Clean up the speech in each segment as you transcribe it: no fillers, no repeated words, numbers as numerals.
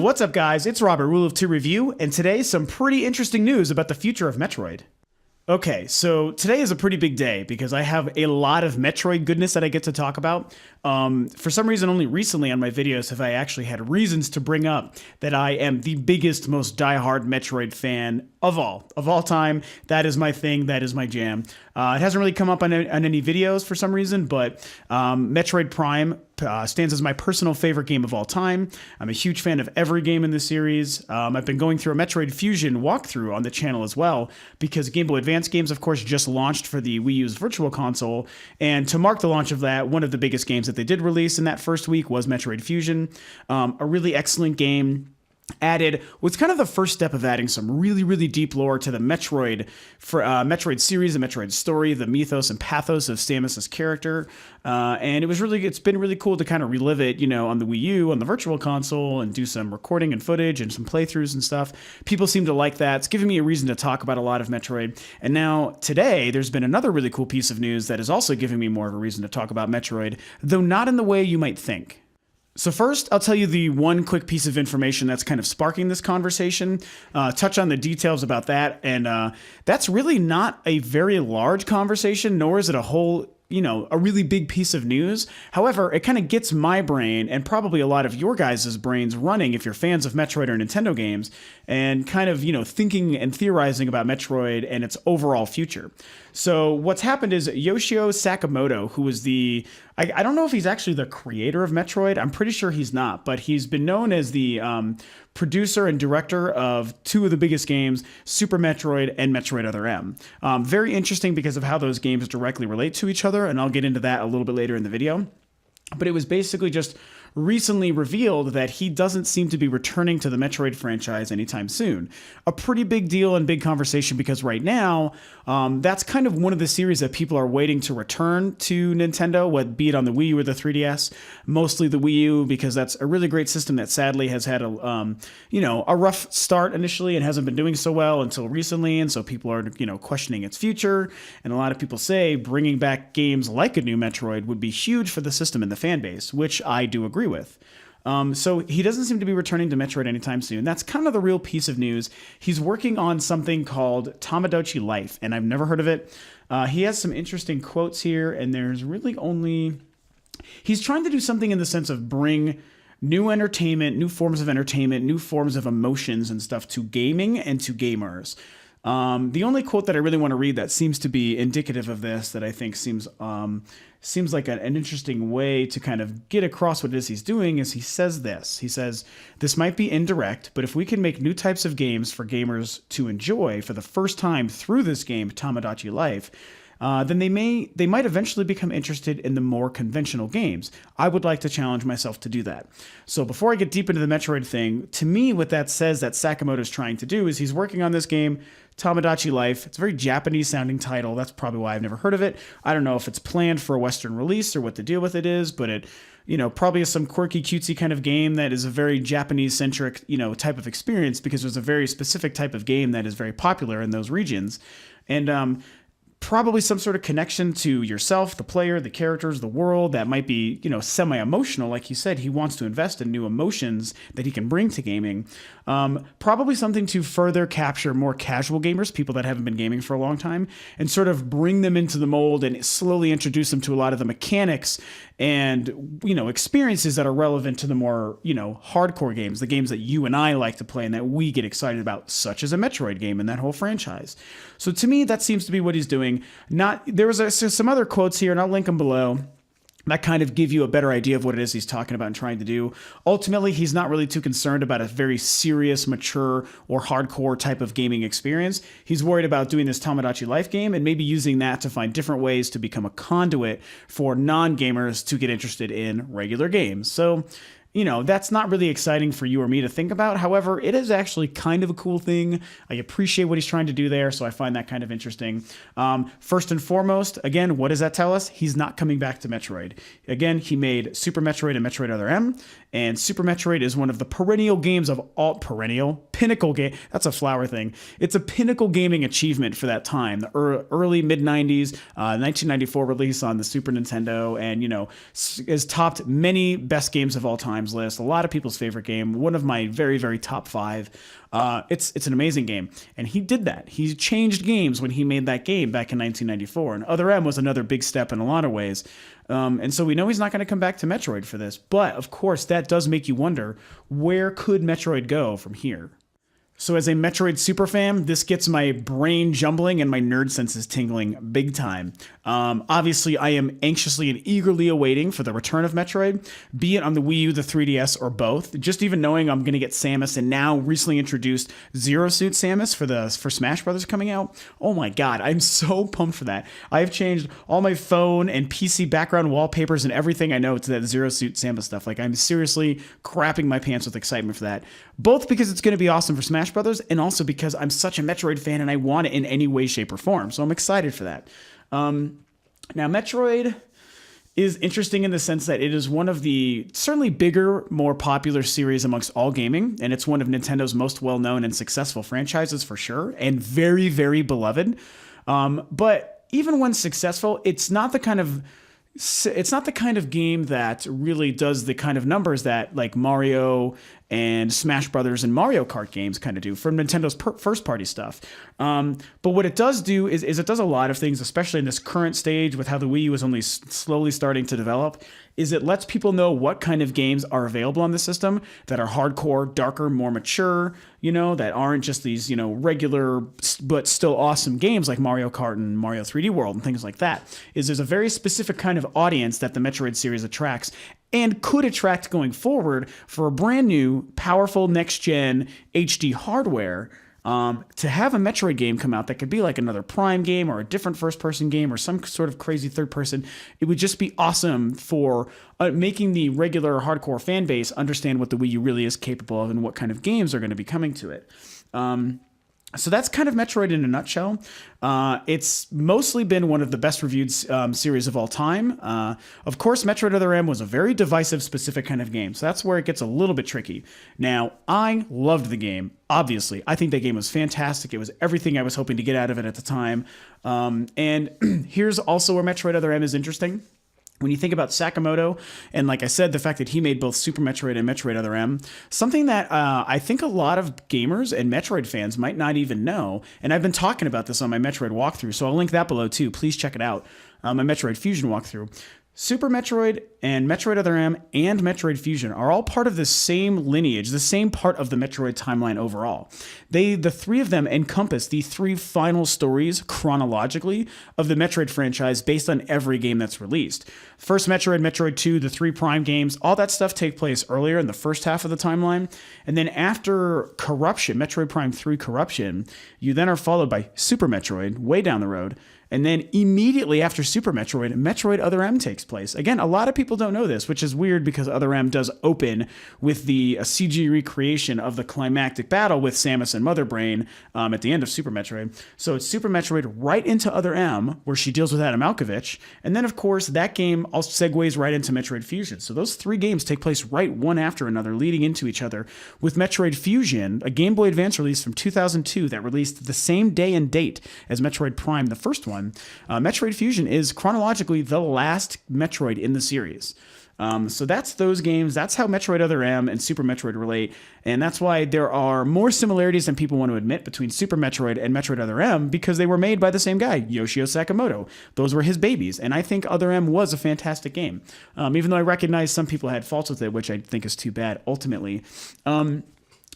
What's up, guys? It's Robert, Rule of Two Review, and today some pretty interesting news about the future of Metroid. Okay, so today is a pretty big day because I have a lot of Metroid goodness that I get to talk about. For some reason, only recently on my videos have I actually had reasons to bring up that I am the biggest, most diehard Metroid fan of all time. That is my thing. That is my jam. It hasn't really come up on any videos for some reason, but Metroid Prime stands as my personal favorite game of all time. I'm a huge fan of every game in the series. I've been going through a Metroid Fusion walkthrough on the channel as well because Game Boy Advance games, of course, just launched for the Wii U's Virtual Console. And to mark the launch of that, one of the biggest games that they did release in that first week was Metroid Fusion. A really excellent game. Was kind of the first step of adding some really, really deep lore to the Metroid series, the Metroid story, the mythos and pathos of Samus's character. And it's been really cool to kind of relive it, on the Wii U, on the Virtual Console, and do some recording and footage and some playthroughs and stuff. People seem to like that. It's giving me a reason to talk about a lot of Metroid. And now today, there's been another really cool piece of news that is also giving me more of a reason to talk about Metroid, though not in the way you might think. So first, I'll tell you the one quick piece of information that's kind of sparking this conversation, touch on the details about that, and that's really not a very large conversation, nor is it a whole, a really big piece of news. However, it kind of gets my brain and probably a lot of your guys' brains running if you're fans of Metroid or Nintendo games and kind of, thinking and theorizing about Metroid and its overall future. So what's happened is Yoshio Sakamoto, who was I don't know if he's actually the creator of Metroid. I'm pretty sure he's not, but he's been known as the producer and director of two of the biggest games, Super Metroid and Metroid Other M. Very interesting because of how those games directly relate to each other, and I'll get into that a little bit later in the video. But it was basically just recently revealed that he doesn't seem to be returning to the Metroid franchise anytime soon. A pretty big deal and big conversation because right now, that's kind of one of the series that people are waiting to return to Nintendo, be it on the Wii U or the 3DS, mostly the Wii U, because that's a really great system that sadly has had a rough start initially and hasn't been doing so well until recently. And so people are, questioning its future. And a lot of people say bringing back games like a new Metroid would be huge for the system and the fan base, which I do agree with. So he doesn't seem to be returning to Metroid anytime soon. That's kind of the real piece of news. He's working on something called Tomodachi Life, and I've never heard of it. He has some interesting quotes here, and there's really he's trying to do something in the sense of bring new entertainment, new forms of entertainment, new forms of emotions and stuff to gaming and to gamers. The only quote that I really want to read that seems to be indicative of this, that I think seems like an interesting way to kind of get across what it is he's doing, is he says this. He says, "This might be indirect, but if we can make new types of games for gamers to enjoy for the first time through this game, Tomodachi Life, then they might eventually become interested in the more conventional games. I would like to challenge myself to do that." So before I get deep into the Metroid thing, to me, what that says that Sakamoto's trying to do is he's working on this game, Tomodachi Life. It's a very Japanese sounding title. That's probably why I've never heard of it. I don't know if it's planned for a Western release or what the deal with it is, but it, probably is some quirky, cutesy kind of game that is a very Japanese centric, type of experience, because there's a very specific type of game that is very popular in those regions. And, probably some sort of connection to yourself, the player, the characters, the world that might be, semi-emotional. Like you said, he wants to invest in new emotions that he can bring to gaming. Probably something to further capture more casual gamers, people that haven't been gaming for a long time, and sort of bring them into the mold and slowly introduce them to a lot of the mechanics and, experiences that are relevant to the more, hardcore games, the games that you and I like to play and that we get excited about, such as a Metroid game and that whole franchise. So to me, that seems to be what he's doing. There was some other quotes here, and I'll link them below, that kind of give you a better idea of what it is he's talking about and trying to do. Ultimately, he's not really too concerned about a very serious, mature, or hardcore type of gaming experience. He's worried about doing this Tomodachi Life game and maybe using that to find different ways to become a conduit for non-gamers to get interested in regular games. So, that's not really exciting for you or me to think about. However, it is actually kind of a cool thing. I appreciate what he's trying to do there, so I find that kind of interesting. First and foremost, again, what does that tell us? He's not coming back to Metroid. Again, he made Super Metroid and Metroid Other M, and Super Metroid is one of the pinnacle game. That's a flower thing. It's a pinnacle gaming achievement for that time, the early mid-90s, 1994 release on the Super Nintendo, and, has topped many best games of all time. Prime's list, a lot of people's favorite game, one of my very, very top 5. It's an amazing game. And he did that. He changed games when he made that game back in 1994. And Other M was another big step in a lot of ways. And so we know he's not going to come back to Metroid for this. But, of course, that does make you wonder, where could Metroid go from here? So as a Metroid superfan, this gets my brain jumbling and my nerd senses tingling big time. Obviously, I am anxiously and eagerly awaiting for the return of Metroid, be it on the Wii U, the 3DS, or both. Just even knowing I'm going to get Samus, and now recently introduced Zero Suit Samus for Smash Brothers coming out. Oh my god, I'm so pumped for that. I've changed all my phone and PC background wallpapers and everything I know to that Zero Suit Samus stuff. Like, I'm seriously crapping my pants with excitement for that. Both because it's going to be awesome for Smash Brothers, and also because I'm such a Metroid fan and I want it in any way, shape, or form. So I'm excited for that. Now, Metroid is interesting in the sense that it is one of the certainly bigger, more popular series amongst all gaming, and it's one of Nintendo's most well-known and successful franchises for sure, and very, very beloved. But even when successful, it's not the kind of game that really does the kind of numbers that like Mario and Smash Brothers and Mario Kart games kind of do from Nintendo's first party stuff. But what it does do is it does a lot of things, especially in this current stage with how the Wii U is only slowly starting to develop, is it lets people know what kind of games are available on the system that are hardcore, darker, more mature, that aren't just these, regular but still awesome games like Mario Kart and Mario 3D World and things like that. There's a very specific kind of audience that the Metroid series attracts and could attract going forward for a brand new, powerful next-gen HD hardware. To have a Metroid game come out that could be like another Prime game or a different first-person game or some sort of crazy third-person, it would just be awesome for making the regular hardcore fan base understand what the Wii U really is capable of and what kind of games are going to be coming to it. So that's kind of Metroid in a nutshell. It's mostly been one of the best reviewed series of all time. Of course, Metroid Other M was a very divisive, specific kind of game, so that's where it gets a little bit tricky. Now, I loved the game, obviously. I think that game was fantastic. It was everything I was hoping to get out of it at the time. And here's also where Metroid Other M is interesting. When you think about Sakamoto, and like I said, the fact that he made both Super Metroid and Metroid Other M, something that I think a lot of gamers and Metroid fans might not even know, and I've been talking about this on my Metroid walkthrough, so I'll link that below too. Please check it out, my Metroid Fusion walkthrough. Super Metroid and Metroid Other M and Metroid Fusion are all part of the same lineage, the same part of the Metroid timeline overall. The three of them encompass the 3 final stories chronologically of the Metroid franchise based on every game that's released. First Metroid, Metroid 2, the 3 Prime games, all that stuff take place earlier in the first half of the timeline. And then after Corruption, Metroid Prime 3 Corruption, you then are followed by Super Metroid, way down the road. And then immediately after Super Metroid, Metroid Other M takes place. Again, a lot of people don't know this, which is weird because Other M does open with the CG recreation of the climactic battle with Samus and Mother Brain at the end of Super Metroid. So it's Super Metroid right into Other M, where she deals with Adam Malkovich. And then, of course, that game also segues right into Metroid Fusion. So those 3 games take place right one after another, leading into each other, with Metroid Fusion, a Game Boy Advance release from 2002 that released the same day and date as Metroid Prime, the first one. Metroid Fusion is chronologically the last Metroid in the series. So that's those games. That's how Metroid Other M and Super Metroid relate. And that's why there are more similarities than people want to admit between Super Metroid and Metroid Other M, because they were made by the same guy, Yoshio Sakamoto. Those were his babies. And I think Other M was a fantastic game. Even though I recognize some people had faults with it, which I think is too bad ultimately.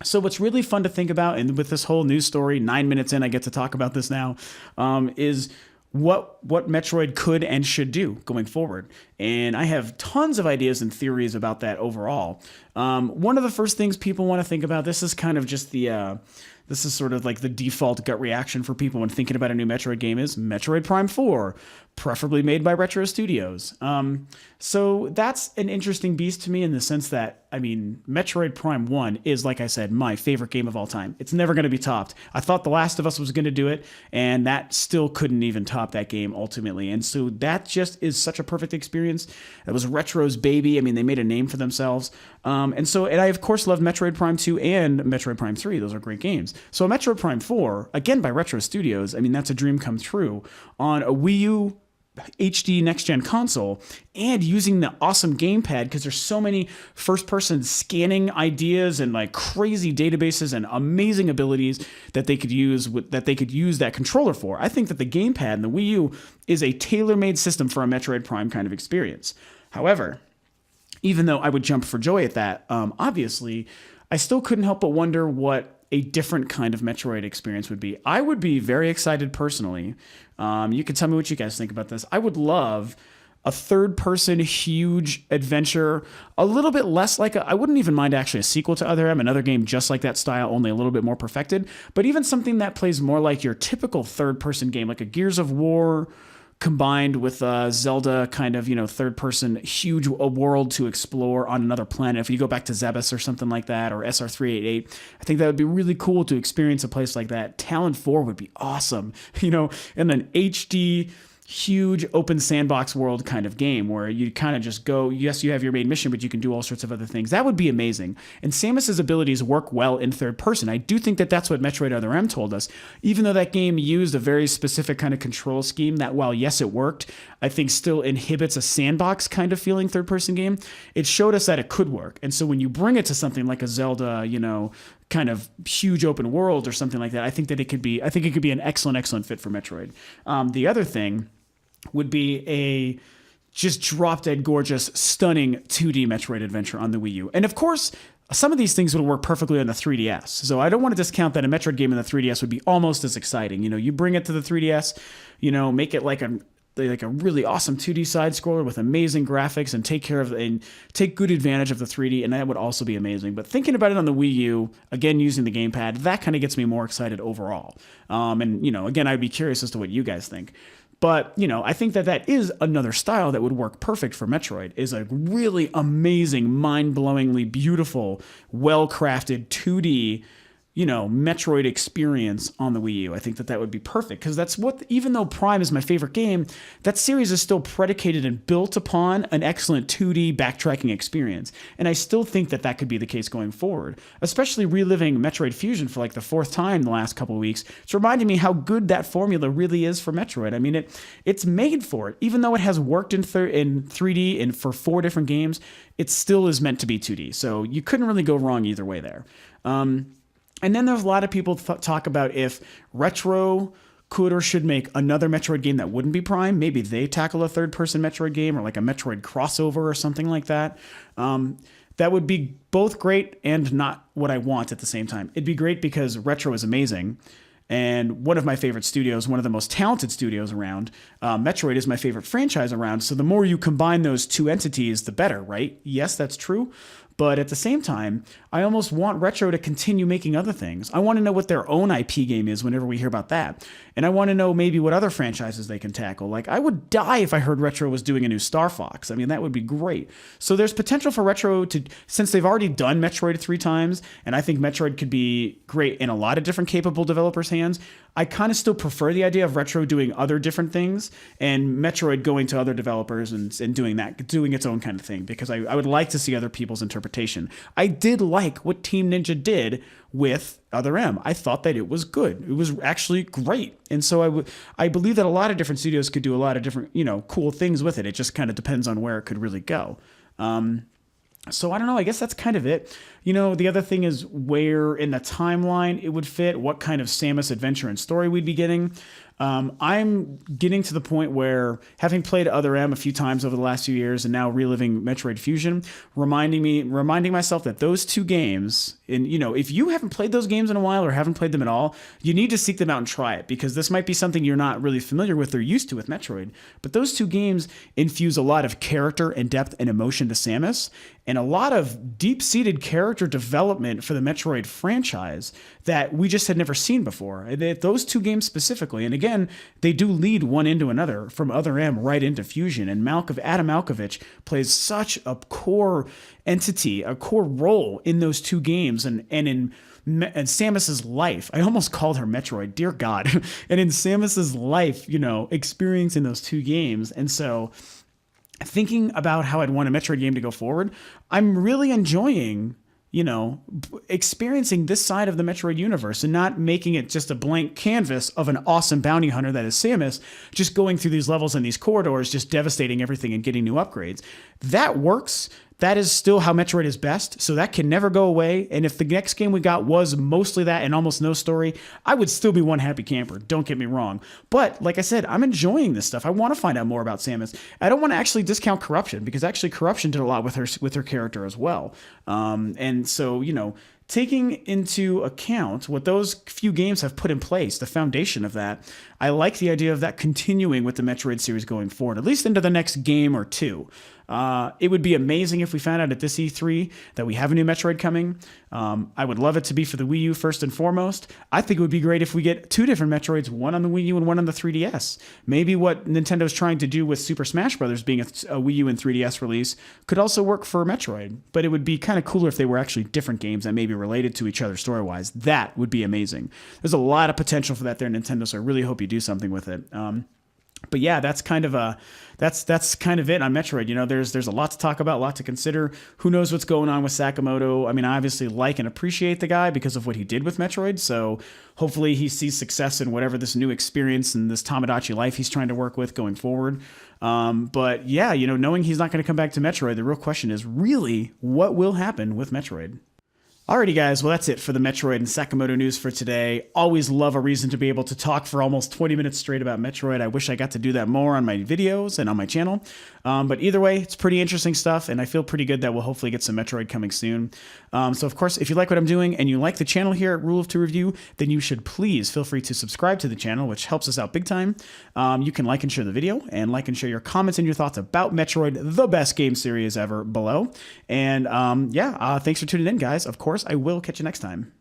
So what's really fun to think about, and with this whole news story, 9 minutes in, I get to talk about this now, is what Metroid could and should do going forward. And I have tons of ideas and theories about that overall. One of the first things people want to think about, this is kind of just this is sort of like the default gut reaction for people when thinking about a new Metroid game, is Metroid Prime 4, preferably made by Retro Studios. So that's an interesting beast to me in the sense that, Metroid Prime 1 is, like I said, my favorite game of all time. It's never going to be topped. I thought The Last of Us was going to do it, and that still couldn't even top that game ultimately. And so that just is such a perfect experience. It was Retro's baby. They made a name for themselves. And I, of course, love Metroid Prime 2 and Metroid Prime 3. Those are great games. So Metroid Prime 4, again by Retro Studios, that's a dream come true on a Wii U HD next gen console and using the awesome gamepad, because there's so many first person scanning ideas and like crazy databases and amazing abilities that they could use that controller for. I think that the gamepad and the Wii U is a tailor-made system for a Metroid Prime kind of experience. However, even though I would jump for joy at that, obviously, I still couldn't help but wonder what a different kind of Metroid experience would be. I would be very excited personally. You can tell me what you guys think about this. I would love a third-person huge adventure, a little bit less like I wouldn't even mind actually a sequel to Other M, another game just like that style, only a little bit more perfected, but even something that plays more like your typical third-person game, like a Gears of War combined with a Zelda kind of, third-person huge world to explore on another planet. If you go back to Zebes or something like that, or SR388, I think that would be really cool to experience a place like that. Talon 4 would be awesome, and an HD huge open sandbox world kind of game where you kind of just go, yes, you have your main mission, but you can do all sorts of other things. That would be amazing. And Samus's abilities work well in third person. I do think that that's what Metroid Other M told us. Even though that game used a very specific kind of control scheme that, while yes, it worked, I think still inhibits a sandbox kind of feeling third person game, it showed us that it could work. And so when you bring it to something like a Zelda, kind of huge open world or something like that, I think it could be an excellent fit for Metroid. The other thing would be a just drop dead gorgeous, stunning 2D Metroid adventure on the Wii U. And of course, some of these things would work perfectly on the 3DS. So I don't want to discount that a Metroid game in the 3DS would be almost as exciting. You bring it to the 3DS, make it like a really awesome 2D side scroller with amazing graphics and take good advantage of the 3D, and that would also be amazing. But thinking about it on the Wii U, again using the gamepad, that kind of gets me more excited overall. Again, I'd be curious as to what you guys think. But, I think that is another style that would work perfect for Metroid, is a really amazing, mind-blowingly beautiful, well-crafted 2D Metroid experience on the Wii U. I think that would be perfect, because that's what, even though Prime is my favorite game, that series is still predicated and built upon an excellent 2D backtracking experience. And I still think that could be the case going forward, especially reliving Metroid Fusion for like the fourth time in the last couple of weeks. It's reminding me how good that formula really is for Metroid. I mean, it's made for it. Even though it has worked in 3D and for 4 different games, it still is meant to be 2D. So you couldn't really go wrong either way there. And then there's a lot of people talk about if Retro could or should make another Metroid game that wouldn't be Prime. Maybe they tackle a third-person Metroid game or like a Metroid crossover or something like that. That would be both great and not what I want at the same time. It'd be great because Retro is amazing and one of my favorite studios, one of the most talented studios around. Metroid is my favorite franchise around, so the more you combine those two entities, the better, right? Yes, that's true. But at the same time, I almost want Retro to continue making other things. I want to know what their own IP game is whenever we hear about that. And I want to know maybe what other franchises they can tackle. Like, I would die if I heard Retro was doing a new Star Fox. I mean, that would be great. So there's potential for Retro to, since they've already done Metroid 3 times, and I think Metroid could be great in a lot of different capable developers' hands, I kind of still prefer the idea of Retro doing other different things and Metroid going to other developers and doing its own kind of thing, because I would like to see other people's interpretation. I did like what Team Ninja did with Other M. I thought that it was good. It was actually great. And so I believe that a lot of different studios could do a lot of different, cool things with it. It just kind of depends on where it could really go. So I don't know. I guess that's kind of it. The other thing is where in the timeline it would fit, what kind of Samus adventure and story we'd be getting. I'm getting to the point where, having played Other M a few times over the last few years and now reliving Metroid Fusion, reminding myself that those two games, and if you haven't played those games in a while or haven't played them at all, you need to seek them out and try it, because this might be something you're not really familiar with or used to with Metroid. But those two games infuse a lot of character and depth and emotion to Samus, and a lot of deep-seated character development for the Metroid franchise that we just had never seen before. Those two games specifically, and again, they do lead one into another from Other M right into Fusion, and Adam Malkovich plays such a core entity, a core role in those two games, and in Samus's life. I almost called her Metroid, dear God. And in Samus's life, experiencing those two games. And so, thinking about how I'd want a Metroid game to go forward, I'm really enjoying, experiencing this side of the Metroid universe and not making it just a blank canvas of an awesome bounty hunter that is Samus, just going through these levels and these corridors, just devastating everything and getting new upgrades. That works. That is still how Metroid is best, so that can never go away. And if the next game we got was mostly that and almost no story, I would still be one happy camper, don't get me wrong. But like I said, I'm enjoying this stuff. I want to find out more about Samus. I don't want to actually discount Corruption, because actually Corruption did a lot with her character as well. And so, taking into account what those few games have put in place, the foundation of that, I like the idea of that continuing with the Metroid series going forward, at least into the next game or two. It would be amazing if we found out at this E3 that we have a new Metroid coming. I would love it to be for the Wii U first and foremost. I think it would be great if we get two different Metroids, one on the Wii U and one on the 3DS. Maybe what Nintendo's trying to do with Super Smash Bros. Being a Wii U and 3DS release could also work for Metroid. But it would be kind of cooler if they were actually different games that may be related to each other story-wise. That would be amazing. There's a lot of potential for that there, Nintendo, so I really hope you do something with it. But yeah, that's kind of it on Metroid. There's a lot to talk about, a lot to consider. Who knows what's going on with Sakamoto? I mean, I obviously like and appreciate the guy because of what he did with Metroid. So hopefully he sees success in whatever this new experience and this Tomodachi Life he's trying to work with going forward. But yeah, knowing he's not going to come back to Metroid, the real question is really what will happen with Metroid. Alrighty guys, well that's it for the Metroid and Sakamoto news for today. Always love a reason to be able to talk for almost 20 minutes straight about Metroid. I wish I got to do that more on my videos and on my channel. But either way, it's pretty interesting stuff, and I feel pretty good that we'll hopefully get some Metroid coming soon. So of course, if you like what I'm doing and you like the channel here at Rule of Two Review, then you should please feel free to subscribe to the channel, which helps us out big time. You can like and share the video, and like and share your comments and your thoughts about Metroid, the best game series ever, below. And thanks for tuning in, guys. Of course, I will catch you next time.